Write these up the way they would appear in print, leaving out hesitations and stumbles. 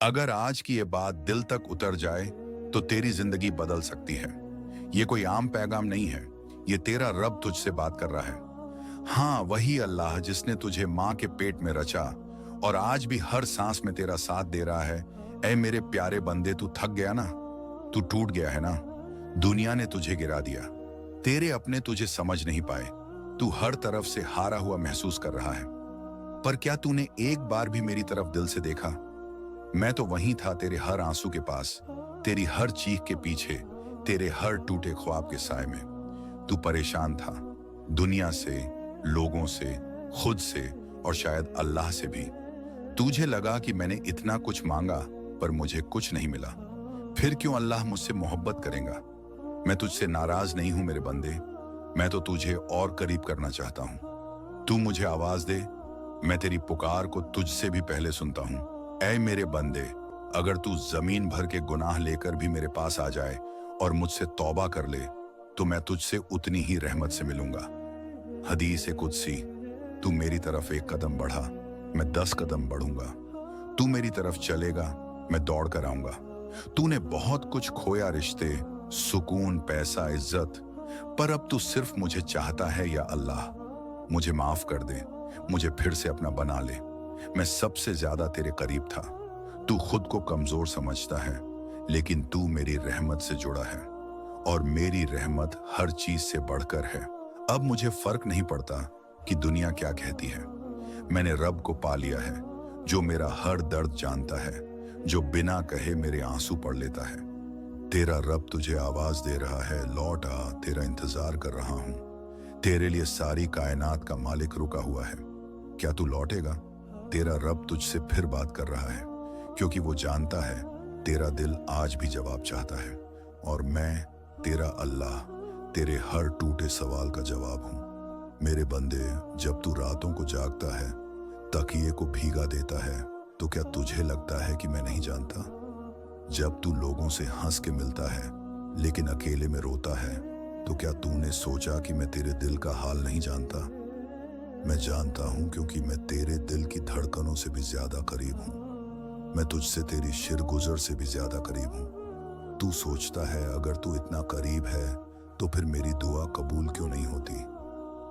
अगर आज की ये बात दिल तक उतर जाए तो तेरी जिंदगी बदल सकती है। ये कोई आम पैगाम नहीं है, ये तेरा रब तुझसे बात कर रहा है। हाँ, वही अल्लाह जिसने तुझे माँ के पेट में रचा और आज भी हर सांस में तेरा साथ दे रहा है। ऐ मेरे प्यारे बंदे, तू थक गया ना, तू टूट गया है ना। दुनिया ने तुझे गिरा दिया, तेरे अपने तुझे समझ नहीं पाए, तू हर तरफ से हारा हुआ महसूस कर रहा है। पर क्या तूने एक बार भी मेरी तरफ दिल से देखा? मैं तो वहीं था, तेरे हर आंसू के पास, तेरी हर चीख के पीछे, तेरे हर टूटे ख्वाब के साए में। तू परेशान था, दुनिया से, लोगों से, खुद से और शायद अल्लाह से भी। तुझे लगा कि मैंने इतना कुछ मांगा पर मुझे कुछ नहीं मिला। फिर क्यों अल्लाह मुझसे मोहब्बत करेगा? मैं तुझसे नाराज नहीं हूं मेरे बंदे, मैं तो तुझे और करीब करना चाहता हूं। तू मुझे आवाज दे, मैं तेरी पुकार को तुझसे भी पहले सुनता हूं। ऐ मेरे बंदे, अगर तू जमीन भर के गुनाह लेकर भी मेरे पास आ जाए और मुझसे तौबा कर ले तो मैं तुझसे उतनी ही रहमत से मिलूंगा। हदीस कुदसी, तू मेरी तरफ एक कदम बढ़ा, मैं 10 कदम बढ़ूंगा। तू मेरी तरफ चलेगा, मैं दौड़ कर आऊंगा। तूने बहुत कुछ खोया, रिश्ते, सुकून, पैसा, इज्जत, पर अब तू सिर्फ मुझे चाहता है। या अल्लाह, मुझे माफ कर दे, मुझे फिर से अपना बना ले। मैं सबसे ज्यादा तेरे करीब था। तू खुद को कमजोर समझता है, लेकिन तू मेरी रहमत से जुड़ा है और मेरी रहमत हर चीज से बढ़कर है। अब मुझे फर्क नहीं पड़ता कि दुनिया क्या कहती है। मैंने रब को पा लिया है जो मेरा हर दर्द जानता है, जो बिना कहे मेरे आंसू पढ़ लेता है। तेरा रब तुझे आवाज दे रहा है, लौट आ, तेरा इंतजार कर रहा हूं। तेरे लिए सारी कायनात का मालिक रुका हुआ है, क्या तू लौटेगा? तेरा रब तुझसे फिर बात कर रहा है, क्योंकि वो जानता है तेरा दिल आज भी जवाब चाहता है। और मैं, तेरा अल्लाह, तेरे हर टूटे सवाल का जवाब हूं। मेरे बंदे, जब तू रातों को जागता है, तकिए को भीगा देता है, तो क्या तुझे लगता है कि मैं नहीं जानता? जब तू लोगों से हंस के मिलता है लेकिन अकेले में रोता है, तो क्या तूने सोचा कि मैं तेरे दिल का हाल नहीं जानता? मैं जानता हूं, क्योंकि मैं तेरे दिल की धड़कनों से भी ज्यादा करीब हूं। मैं तुझसे तेरी शिरगुजर से भी ज्यादा करीब हूं। तू सोचता है अगर तू इतना करीब है तो फिर मेरी दुआ कबूल क्यों नहीं होती,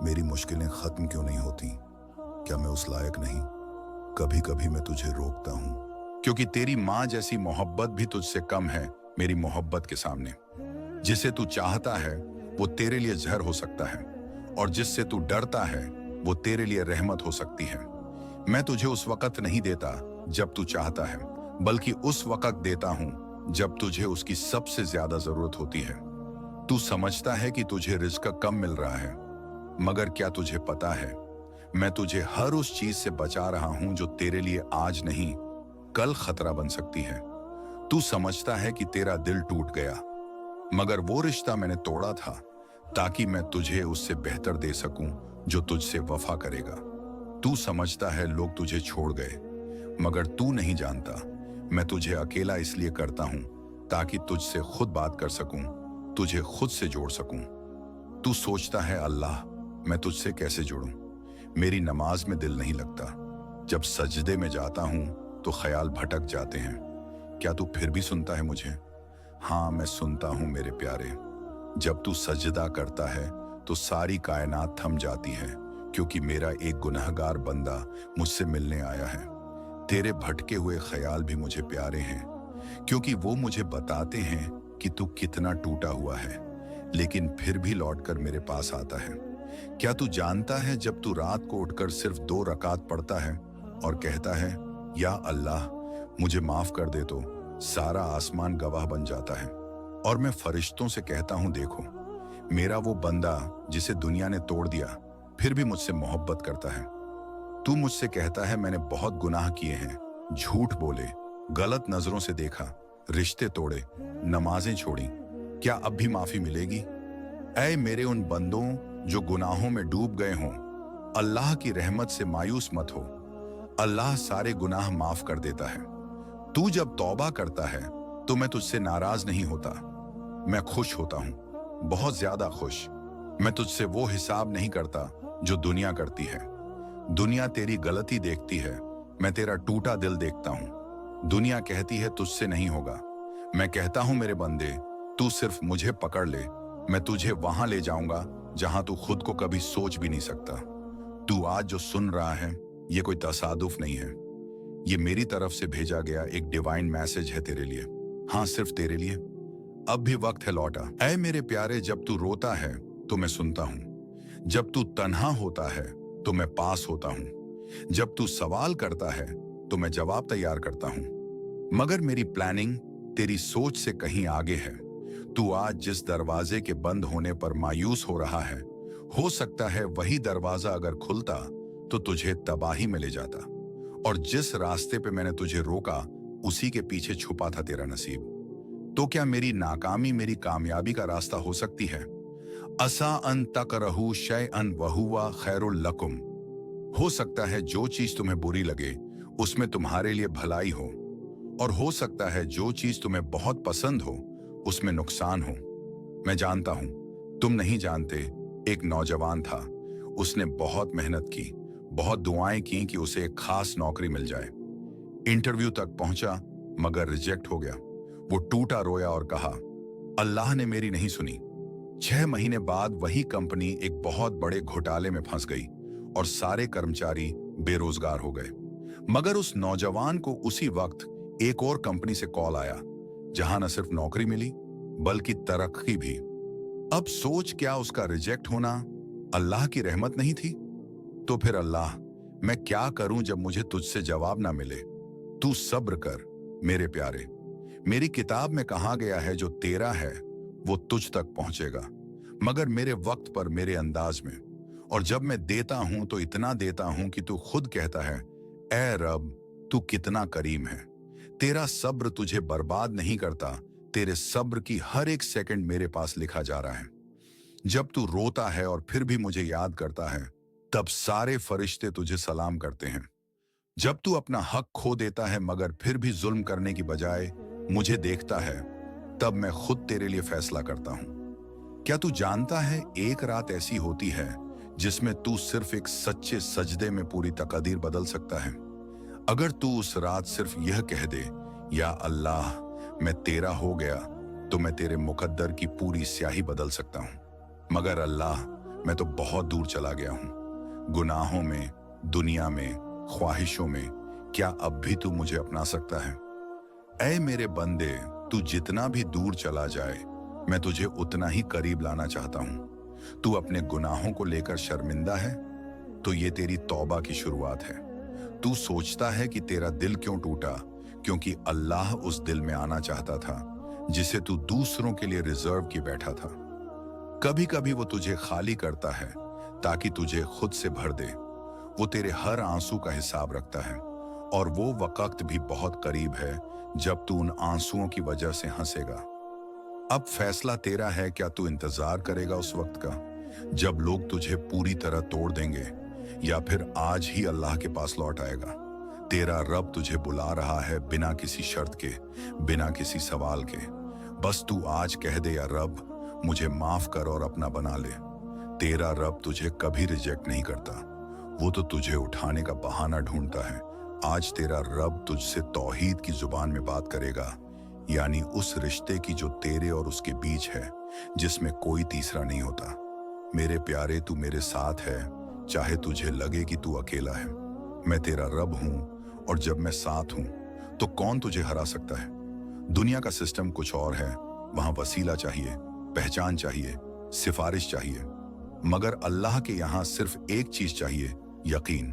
मेरी मुश्किलें खत्म क्यों नहीं होती? क्या मैं उस लायक नहीं? कभी कभी मैं तुझे रोकता हूं, क्योंकि तेरी माँ जैसी मोहब्बत भी तुझसे कम है मेरी मोहब्बत के सामने। जिसे तू चाहता है वो तेरे लिए जहर हो सकता है, और जिससे तू डरता है वो तेरे लिए रहमत हो सकती है। मैं तुझे उस वक्त नहीं देता जब तू चाहता है, बल्कि उस वक्त देता हूं जब तुझे उसकी सबसे ज्यादा जरूरत होती है। तू समझता है कि तुझे रिज़्क कम मिल रहा है, मगर क्या तुझे पता है मैं तुझे हर उस चीज से बचा रहा हूं जो तेरे लिए आज नहीं कल खतरा बन सकती है। तू समझता है कि तेरा दिल टूट गया, मगर वो रिश्ता मैंने तोड़ा था ताकि मैं तुझे उससे बेहतर दे सकूं जो तुझसे वफा करेगा। तू समझता है लोग तुझे छोड़ गए, मगर तू नहीं जानता मैं तुझे अकेला इसलिए करता हूं ताकि तुझसे खुद बात कर सकूं, तुझे खुद से जोड़ सकूं। तू सोचता है अल्लाह, मैं तुझसे कैसे जुड़ूं? मेरी नमाज में दिल नहीं लगता, जब सजदे में जाता हूं तो ख्याल भटक जाते हैं। क्या तू फिर भी सुनता है मुझे? हाँ, मैं सुनता हूं मेरे प्यारे। जब तू सजदा करता है तो सारी कायनात थम जाती है, क्योंकि मेरा एक गुनहगार बंदा मुझसे मिलने आया है। तेरे भटके हुए ख्याल भी मुझे प्यारे हैं, क्योंकि वो मुझे बताते हैं कि तू कितना टूटा हुआ है, लेकिन फिर भी लौटकर मेरे पास आता है। क्या तू जानता है जब तू रात को उठकर सिर्फ 2 रकात पढ़ता है और कहता है, या अल्लाह मुझे माफ कर दे, तो सारा आसमान गवाह बन जाता है। और मैं फरिश्तों से कहता हूं, देखो मेरा वो बंदा जिसे दुनिया ने तोड़ दिया फिर भी मुझसे मोहब्बत करता है। तू मुझसे कहता है मैंने बहुत गुनाह किए हैं, झूठ बोले, गलत नजरों से देखा, रिश्ते तोड़े, नमाजें छोड़ी, क्या अब भी माफी मिलेगी? ऐ मेरे उन बंदों जो गुनाहों में डूब गए हों, अल्लाह की रहमत से मायूस मत हो। अल्लाह सारे गुनाह माफ कर देता है। तू जब तौबा करता है तो मैं तुझसे नाराज नहीं होता, मैं खुश होता हूं, बहुत ज्यादा खुश। मैं तुझसे वो हिसाब नहीं करता जो दुनिया करती है। दुनिया तेरी गलती देखती है, मैं तेरा टूटा दिल देखता हूं। दुनिया कहती है तुझसे नहीं होगा। मैं कहता हूं मेरे बंदे, तू सिर्फ मुझे पकड़ ले, मैं तुझे वहां ले जाऊंगा जहां तू खुद को कभी सोच भी नहीं सकता। तू आज जो सुन रहा है ये कोई तसादुफ नहीं है, ये मेरी तरफ से भेजा गया एक डिवाइन मैसेज है तेरे लिए। हाँ, सिर्फ तेरे लिए। अब भी वक्त है लौटा। ऐ मेरे प्यारे, जब तू रोता है तो मैं सुनता हूं, जब तू तन्हा होता है तो मैं पास होता हूं, जब तू सवाल करता है तो मैं जवाब तैयार करता हूं। मगर मेरी प्लानिंग तेरी सोच से कहीं आगे है। तू आज जिस दरवाजे के बंद होने पर मायूस हो रहा है, हो सकता है वही दरवाजा अगर खुलता तो तुझे तबाही में ले जाता, और जिस रास्ते पे मैंने तुझे रोका उसी के पीछे छुपा था तेरा नसीब। तो क्या मेरी नाकामी मेरी कामयाबी का रास्ता हो सकती है? असा अन तकरहू शैअन वहुवा खैरुल लकुम। हो सकता है जो चीज तुम्हें बुरी लगे उसमें तुम्हारे लिए भलाई हो, और हो सकता है जो चीज तुम्हें बहुत पसंद हो उसमें नुकसान हो। मैं जानता हूं, तुम नहीं जानते। एक नौजवान था, उसने बहुत मेहनत की, बहुत दुआएं की कि उसे एक खास नौकरी मिल जाए। इंटरव्यू तक पहुंचा मगर रिजेक्ट हो गया। वो टूटा रोया और कहा, अल्लाह ने मेरी नहीं सुनी। 6 महीने बाद वही कंपनी एक बहुत बड़े घोटाले में फंस गई और सारे कर्मचारी बेरोजगार हो गए। मगर उस नौजवान को उसी वक्त एक और कंपनी से कॉल आया, जहां न सिर्फ नौकरी मिली बल्कि तरक्की भी। अब सोच, क्या उसका रिजेक्ट होना अल्लाह की रहमत नहीं थी? तो फिर अल्लाह, मैं क्या करूं जब मुझे तुझसे जवाब ना मिले? तू सब्र कर मेरे प्यारे। मेरी किताब में कहा गया है जो तेरा है वो तुझ तक पहुंचेगा, मगर मेरे वक्त पर, मेरे अंदाज में। और जब मैं देता हूं तो इतना देता हूं कि तू खुद कहता है, ऐ रब तू कितना करीम है। तेरा सब्र तुझे बर्बाद नहीं करता, तेरे सब्र की हर एक सेकंड मेरे पास लिखा जा रहा है। जब तू रोता है और फिर भी मुझे याद करता है, तब सारे फरिश्ते तुझे सलाम करते हैं। जब तू अपना हक खो देता है मगर फिर भी जुल्म करने की बजाय मुझे देखता है, तब मैं खुद तेरे लिए फैसला करता हूं। क्या तू जानता है, एक रात ऐसी होती है जिसमें तू सिर्फ एक सच्चे सजदे में पूरी तकदीर बदल सकता है। अगर तू उस रात सिर्फ यह कह दे, या अल्लाह मैं तेरा हो गया, तो मैं तेरे मुकद्दर की पूरी स्याही बदल सकता हूं। मगर अल्लाह, मैं तो बहुत दूर चला गया हूं, गुनाहों में, दुनिया में, ख्वाहिशों में। क्या अब भी तू मुझे अपना सकता है? ऐ मेरे बंदे, तू जितना भी दूर चला जाए मैं तुझे उतना ही करीब लाना चाहता हूं। तू अपने गुनाहों को लेकर शर्मिंदा है तो ये तेरी तौबा की शुरुआत है। तू सोचता है कि तेरा दिल क्यों टूटा, क्योंकि अल्लाह उस दिल में आना चाहता था जिसे तू दूसरों के लिए रिजर्व किए बैठा था। कभी कभी वो तुझे खाली करता है ताकि तुझे खुद से भर दे। वो तेरे हर आंसू का हिसाब रखता है, और वो वक्त भी बहुत करीब है जब तू उन आंसुओं की वजह से हंसेगा। अब फैसला तेरा है, क्या तू इंतजार करेगा उस वक्त का जब लोग तुझे पूरी तरह तोड़ देंगे, या फिर आज ही अल्लाह के पास लौट आएगा? तेरा रब तुझे बुला रहा है, बिना किसी शर्त के, बिना किसी सवाल के। बस तू आज कह दे, या रब मुझे माफ कर और अपना बना ले। तेरा रब तुझे कभी रिजेक्ट नहीं करता, वो तो तुझे उठाने का बहाना ढूंढता है। आज तेरा रब तुझसे तौहीद की जुबान में बात करेगा, यानी उस रिश्ते की जो तेरे और उसके बीच है, जिसमें कोई तीसरा नहीं होता। मेरे प्यारे, तू मेरे साथ है, चाहे तुझे लगे कि तू अकेला है। मैं तेरा रब हूं, और जब मैं साथ हूं तो कौन तुझे हरा सकता है? दुनिया का सिस्टम कुछ और है, वहां वसीला चाहिए, पहचान चाहिए, सिफारिश चाहिए। मगर अल्लाह के यहां सिर्फ एक चीज चाहिए, यकीन।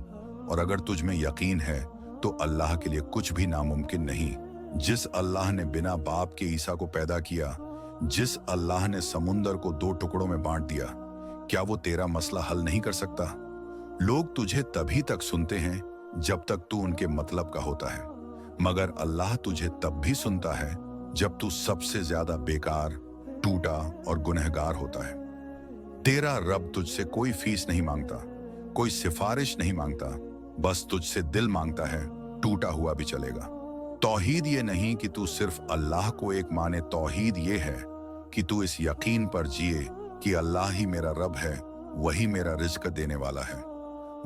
और अगर तुझ में यकीन है तो अल्लाह के लिए कुछ भी नामुमकिन नहीं। जिस अल्लाह ने बिना बाप के ईसा को पैदा किया, जिस अल्लाह ने समुंदर को 2 टुकड़ों में बांट दिया, क्या वो तेरा मसला हल नहीं कर सकता? लोग तुझे तभी तक सुनते हैं जब तक तू उनके मतलब का होता है, मगर अल्लाह तुझे तब भी सुनता है जब तू सबसे ज्यादा बेकार, टूटा और गुनहगार होता है। तेरा रब तुझसे कोई फीस नहीं मांगता, कोई सिफारिश नहीं मांगता, बस तुझसे दिल मांगता है, टूटा हुआ भी चलेगा। तौहीद ये नहीं कि तू सिर्फ अल्लाह को एक माने, तौहीद ये है कि तू इस यकीन पर जिए कि अल्लाह ही मेरा रब है, वही मेरा रिज्क देने वाला है,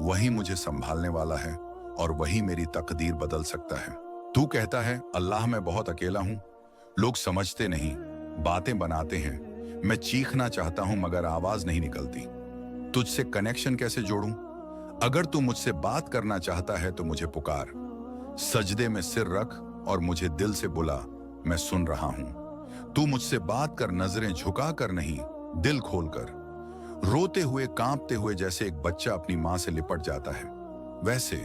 वही मुझे संभालने वाला है, और वही मेरी तकदीर बदल सकता है। तू कहता है अल्लाह मैं बहुत अकेला हूं, लोग समझते नहीं, बातें बनाते हैं, मैं चीखना चाहता हूं मगर आवाज नहीं निकलती। तुझसे कनेक्शन कैसे जोड़ूं? अगर तू मुझसे बात करना चाहता है तो मुझे पुकार, सजदे में सिर रख और मुझे दिल से बुला, मैं सुन रहा हूं। तू मुझसे बात कर, नजरें झुका कर नहीं, दिल खोल कर। रोते हुए कांपते हुए जैसे एक बच्चा अपनी मां से लिपट जाता है, वैसे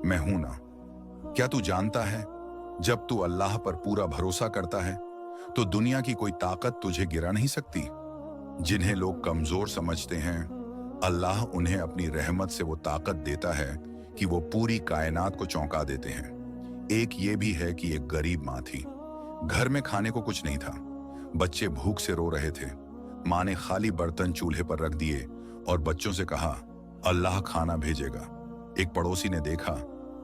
मैं हूं ना। क्या तू जानता है, जब तू अल्लाह पर पूरा भरोसा करता है तो दुनिया की कोई ताकत तुझे गिरा नहीं सकती। जिन्हें लोग कमजोर समझते हैं, अल्लाह उन्हें अपनी रहमत से वो ताकत देता है कि वो पूरी कायनात को चौंका देते हैं। एक ये भी है कि एक गरीब माँ थी, घर में खाने को कुछ नहीं था, बच्चे भूख से रो रहे थे। माँ ने खाली बर्तन चूल्हे पर रख दिए और बच्चों से कहा, अल्लाह खाना भेजेगा। एक पड़ोसी ने देखा,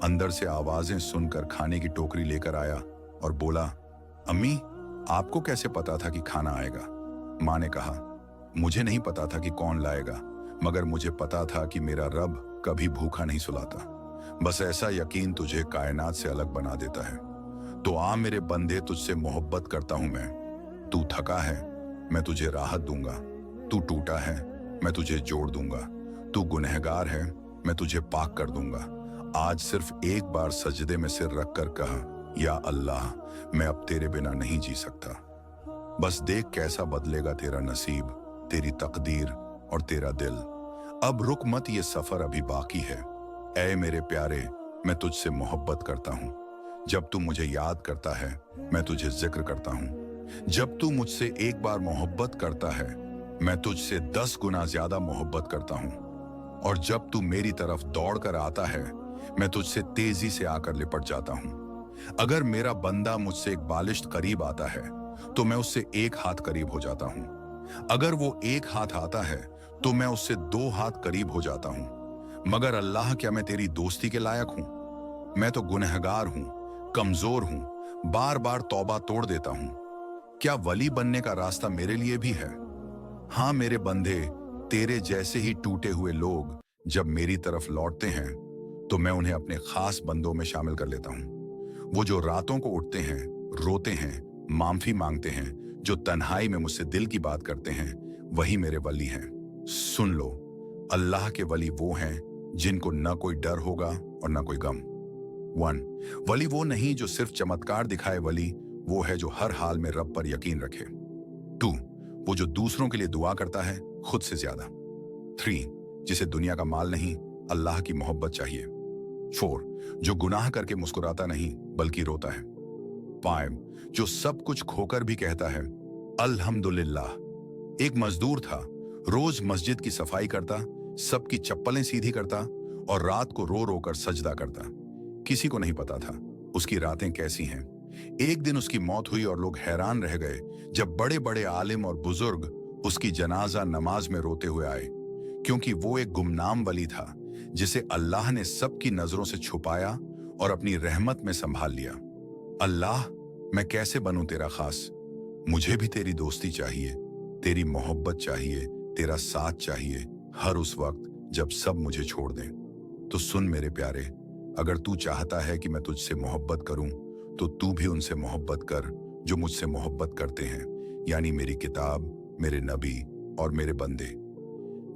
अंदर से आवाजें सुनकर खाने की टोकरी लेकर आया और बोला, अम्मी आपको कैसे पता था कि खाना आएगा? माँ ने कहा, मुझे नहीं पता था कि कौन लाएगा, मगर मुझे पता था कि मेरा रब कभी भूखा नहीं सुलाता। बस ऐसा यकीन तुझे कायनात से अलग बना देता है। तो आ मेरे बंदे, तुझसे मोहब्बत करता हूं मैं। तू थका है, मैं तुझे राहत दूंगा। तू टूटा है, मैं तुझे जोड़ दूंगा। तू गुनहगार है, मैं तुझे पाक कर दूंगा। आज सिर्फ एक बार सजदे में सिर रखकर कहा, या अल्लाह मैं अब तेरे बिना नहीं जी सकता। बस देख कैसा बदलेगा तेरा नसीब, तेरी तकदीर और तेरा दिल। अब रुक मत, ये सफर अभी बाकी है। ऐ मेरे प्यारे, मैं तुझसे मोहब्बत करता हूँ। जब तू मुझे याद करता है, मैं तुझे जिक्र करता हूँ। जब तू मुझसे एक बार मोहब्बत करता है, मैं तुझसे 10 गुना ज्यादा मोहब्बत करता हूँ। और जब तू मेरी तरफ दौड़ कर आता है, मैं तुझसे तेजी से आकर लिपट जाता हूँ। अगर मेरा बंदा मुझसे एक बालिश्त करीब आता है तो मैं उससे एक हाथ करीब हो जाता हूँ। अगर वो एक हाथ आता है तो मैं उससे 2 हाथ करीब हो जाता हूँ। मगर अल्लाह, क्या मैं तेरी दोस्ती के लायक हूं? मैं तो गुनहगार हूं, कमजोर हूं, बार बार तौबा तोड़ देता हूं। क्या वली बनने का रास्ता मेरे लिए भी है? हाँ मेरे बंदे, तेरे जैसे ही टूटे हुए लोग जब मेरी तरफ लौटते हैं तो मैं उन्हें अपने खास बंदों में शामिल कर लेता हूं। वो जो रातों को उठते हैं, रोते हैं, माफी मांगते हैं, जो तन्हाई में मुझसे दिल की बात करते हैं, वही मेरे वली हैं। सुन लो, अल्लाह के वली वो हैं जिनको न कोई डर होगा और न कोई गम। 1, वली वो नहीं जो सिर्फ चमत्कार दिखाए, वली वो है जो हर हाल में रब पर यकीन रखे। 2, वो जो दूसरों के लिए दुआ करता है खुद से ज्यादा। 3, जिसे दुनिया का माल नहीं, अल्लाह की मोहब्बत चाहिए। 4, जो गुनाह करके मुस्कुराता नहीं बल्कि रोता है। 5, जो सब कुछ खोकर भी कहता है अल्हम्दुलिल्लाह। एक मजदूर था, रोज मस्जिद की सफाई करता, सबकी चप्पलें सीधी करता और रात को रो रो कर सजदा करता। किसी को नहीं पता था उसकी रातें कैसी हैं। एक दिन उसकी मौत हुई और लोग हैरान रह गए जब बड़े बड़े आलिम और बुजुर्ग उसकी जनाजा नमाज में रोते हुए आए, क्योंकि वो एक गुमनाम वली था जिसे अल्लाह ने सबकी नजरों से छुपाया और अपनी रहमत में संभाल लिया। अल्लाह, मैं कैसे बनूं तेरा खास? मुझे भी तेरी दोस्ती चाहिए, तेरी मोहब्बत चाहिए, तेरा साथ चाहिए, हर उस वक्त जब सब मुझे छोड़ दें। तो सुन मेरे प्यारे, अगर तू चाहता है कि मैं तुझसे मोहब्बत करूं तो तू भी उनसे मोहब्बत कर जो मुझसे मोहब्बत करते हैं, यानी मेरी किताब, मेरे नबी और मेरे बंदे।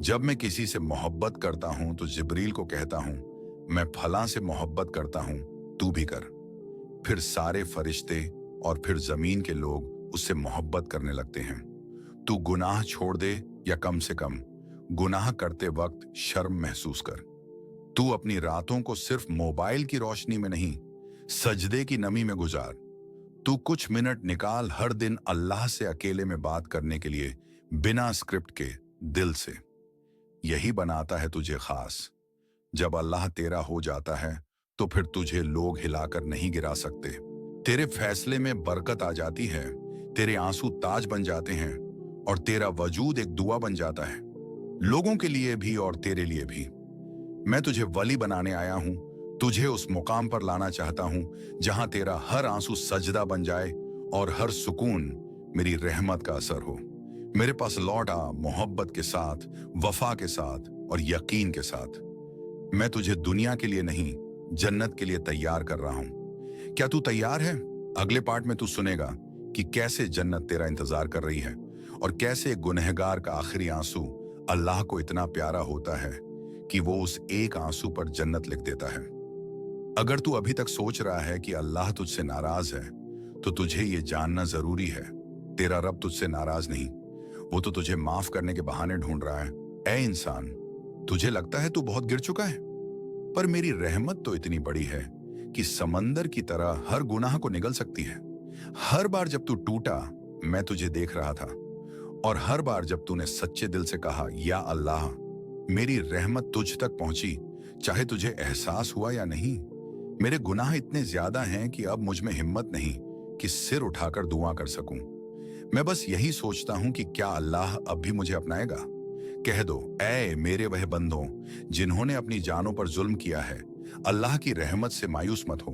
जब मैं किसी से मोहब्बत करता हूं तो जिब्रील को कहता हूं, मैं फलां से मोहब्बत करता हूं, तू भी कर। फिर सारे फरिश्ते और फिर जमीन के लोग उससे मोहब्बत करने लगते हैं। तू गुनाह छोड़ दे, या कम से कम गुनाह करते वक्त शर्म महसूस कर। तू अपनी रातों को सिर्फ मोबाइल की रोशनी में नहीं, सजदे की नमी में गुजार। तू कुछ मिनट निकाल हर दिन अल्लाह से अकेले में बात करने के लिए, बिना स्क्रिप्ट के, दिल से। यही बनाता है तुझे खास। जब अल्लाह तेरा हो जाता है तो फिर तुझे लोग हिलाकर नहीं गिरा सकते। तेरे फैसले में बरकत आ जाती है, तेरे आंसू ताज बन जाते हैं और तेरा वजूद एक दुआ बन जाता है, लोगों के लिए भी और तेरे लिए भी। मैं तुझे वली बनाने आया हूं, तुझे उस मुकाम पर लाना चाहता हूं जहां तेरा हर आंसू सजदा बन जाए और हर सुकून मेरी रहमत का असर हो। मेरे पास लौट आ, मोहब्बत के साथ, वफा के साथ और यकीन के साथ। मैं तुझे दुनिया के लिए नहीं, जन्नत के लिए तैयार कर रहा हूं, क्या तू तैयार है? अगले पार्ट में तू सुनेगा कि कैसे जन्नत तेरा इंतजार कर रही है और कैसे एक गुनहगार का आखिरी आंसू अल्लाह को इतना प्यारा होता है कि वो उस एक आंसू पर जन्नत लिख देता है। अगर तू अभी तक सोच रहा है कि अल्लाह तुझसे नाराज है, तो तुझे ये जानना जरूरी है, तेरा रब तुझसे नाराज नहीं, वो तो तुझे माफ करने के बहाने ढूंढ रहा है। ऐ इंसान, तुझे लगता है तू बहुत गिर चुका है, पर मेरी रहमत तो इतनी बड़ी है कि समंदर की तरह हर गुनाह को निगल सकती है। हर बार जब तू टूटा, मैं तुझे देख रहा था, और हर बार जब तूने सच्चे दिल से कहा या अल्लाह, मेरी रहमत तुझ तक पहुंची, चाहे तुझे एहसास हुआ या नहीं। मेरे गुनाह इतने ज्यादा हैं कि अब मुझ में हिम्मत नहीं कि सिर उठाकर दुआ कर सकूं। मैं बस यही सोचता हूं कि क्या अल्लाह अब भी मुझे अपनाएगा। कह दो, ऐ मेरे वह बंदों जिन्होंने अपनी जानों पर जुल्म किया है, अल्लाह की रहमत से मायूस मत हो।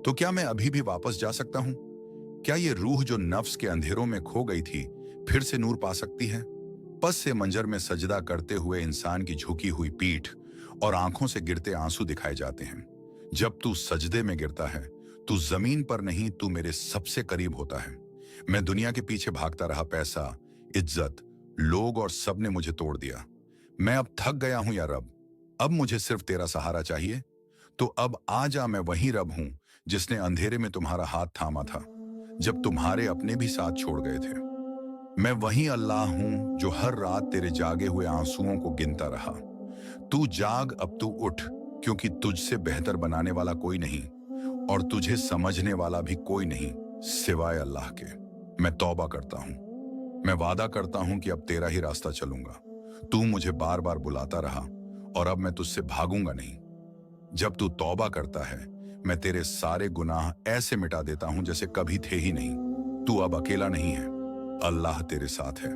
तो क्या मैं अभी भी वापस जा सकता हूं? क्या ये रूह जो नफ्स के अंधेरों में खो गई थी फिर से नूर पा सकती है? पस से मंजर में सजदा करते हुए इंसान की झुकी हुई पीठ और आंखों से गिरते आंसू दिखाए जाते हैं। जब तू सजदे में गिरता है, तू जमीन पर नहीं, तू मेरे सबसे करीब होता है। मैं दुनिया के पीछे भागता रहा, पैसा, इज्जत, लोग और सब ने मुझे तोड़ दिया। मैं अब थक गया हूं या रब, अब मुझे सिर्फ तेरा सहारा चाहिए। तो अब आ जा, मैं वही रब हूं जिसने अंधेरे में तुम्हारा हाथ थामा था जब तुम्हारे अपने भी साथ छोड़ गए थे। मैं वही अल्लाह हूं जो हर रात तेरे जागे हुए आंसुओं को गिनता रहा। तू जाग, अब तू उठ, क्योंकि तुझसे बेहतर बनाने वाला कोई नहीं और तुझे समझने वाला भी कोई नहीं सिवाय अल्लाह के। मैं तौबा करता हूं, मैं वादा करता हूं कि अब तेरा ही रास्ता चलूंगा। तू मुझे बार बार बुलाता रहा और अब मैं तुझसे भागूंगा नहीं। जब तू तौबा करता है, मैं तेरे सारे गुनाह ऐसे मिटा देता हूं जैसे कभी थे ही नहीं। तू अब अकेला नहीं है, अल्लाह तेरे साथ है,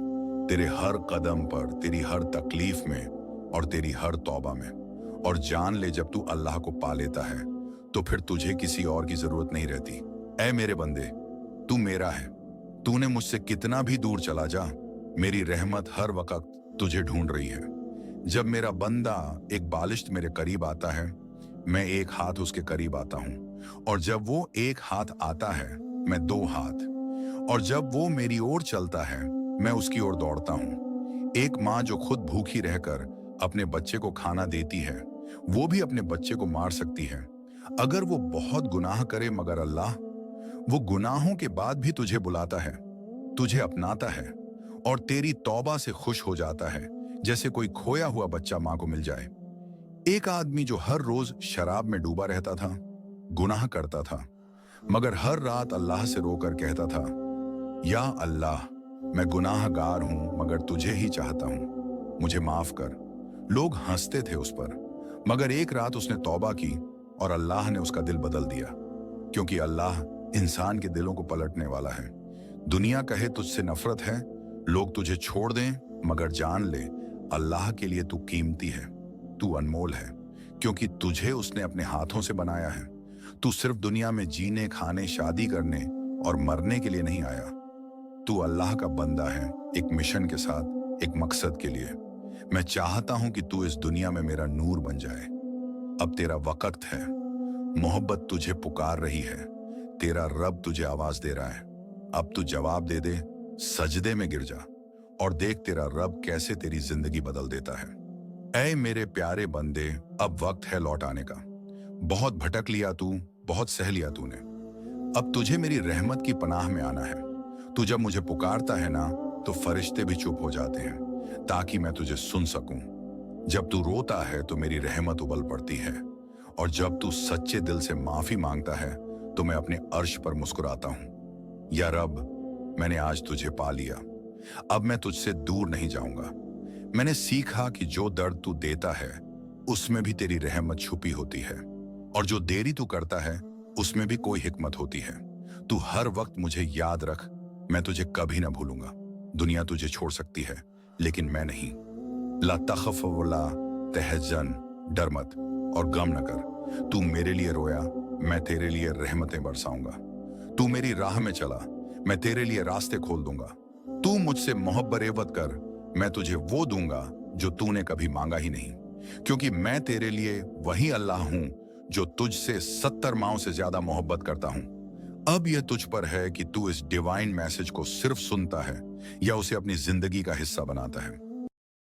तेरे हर कदम पर, तेरी हर तकलीफ में और तेरी हर तौबा में। और जान ले, जब तू अल्लाह को पा लेता है तो फिर तुझे किसी और की जरूरत नहीं रहती। ऐ मेरे बंदे, तू मेरा है, तूने मुझसे कितना भी दूर चला जा, मेरी रहमत हर वक्त तुझे ढूंढ रही है। जब मेरा बंदा एक बालिश्त मेरे करीब आता है, मैं एक हाथ उसके करीब आता हूं, और जब वो एक हाथ आता है, मैं दो हाथ, और जब वो मेरी ओर चलता है, मैं उसकी ओर दौड़ता हूं। एक माँ जो खुद भूखी रहकर अपने बच्चे को खाना देती है, वो भी अपने बच्चे को मार सकती है अगर वो बहुत गुनाह करे, मगर अल्लाह, वो गुनाहों के बाद भी तुझे बुलाता है, तुझे अपनाता है और तेरी तौबा से खुश हो जाता है, जैसे कोई खोया हुआ बच्चा माँ को मिल जाए। एक आदमी जो हर रोज शराब में डूबा रहता था, गुनाह करता था, मगर हर रात अल्लाह से रोकर कहता था, या अल्लाह, मैं गुनाहगार हूं मगर तुझे ही चाहता हूं, मुझे माफ कर। लोग हंसते थे उस पर, मगर एक रात उसने तौबा की और अल्लाह ने उसका दिल बदल दिया, क्योंकि अल्लाह इंसान के दिलों को पलटने वाला है। दुनिया कहे तुझसे नफरत है, लोग तुझे छोड़ दें, मगर जान ले, अल्लाह के लिए तू कीमती है, तू अनमोल है, क्योंकि तुझे उसने अपने हाथों से बनाया है। तू सिर्फ दुनिया में जीने, खाने, शादी करने और मरने के लिए नहीं आया। तू अल्लाह का बंदा है, एक मिशन के साथ, एक मकसद के लिए। मैं चाहता हूं कि तू इस दुनिया में मेरा नूर बन जाए। अब तेरा वक्त है, मोहब्बत तुझे पुकार रही है, तेरा रब तुझे आवाज दे रहा है। अब तू जवाब दे दे, सजदे में गिर जा और देख तेरा रब कैसे तेरी जिंदगी बदल देता है। ऐ मेरे प्यारे बंदे, अब वक्त है लौट आने का। बहुत भटक लिया तू, बहुत सह लिया तूने, अब तुझे मेरी रहमत की पनाह में आना है। तू जब मुझे पुकारता है ना, तो फरिश्ते भी चुप हो जाते हैं ताकि मैं तुझे सुन सकूं। जब तू रोता है तो मेरी रहमत उबल पड़ती है, और जब तू सच्चे दिल से माफी मांगता है तो मैं अपने अर्श पर मुस्कुराता हूं। या रब, मैंने आज तुझे पा लिया, अब मैं तुझसे दूर नहीं जाऊंगा। मैंने सीखा कि जो दर्द तू देता है उसमें भी तेरी रहमत छुपी होती है, और जो देरी तू करता है उसमें भी कोई हिकमत होती है। तू हर वक्त मुझे याद रख, मैं तुझे कभी ना भूलूंगा। दुनिया तुझे छोड़ सकती है, लेकिन मैं नहीं। ला तखफ वला तहजन, डर मत और गम न कर। तू मेरे लिए रोया, मैं तेरे लिए रहमतें बरसाऊंगा। तू मेरी राह में चला, मैं तेरे लिए रास्ते खोल दूंगा। तू मुझसे मोहब्बत एवत कर, मैं तुझे वो दूंगा जो तूने कभी मांगा ही नहीं, क्योंकि मैं तेरे लिए वही अल्लाह हूं जो तुझसे 70 माओं से ज्यादा मोहब्बत करता हूं। अब यह तुझ पर है कि तू इस डिवाइन मैसेज को सिर्फ सुनता है या उसे अपनी जिंदगी का हिस्सा बनाता है।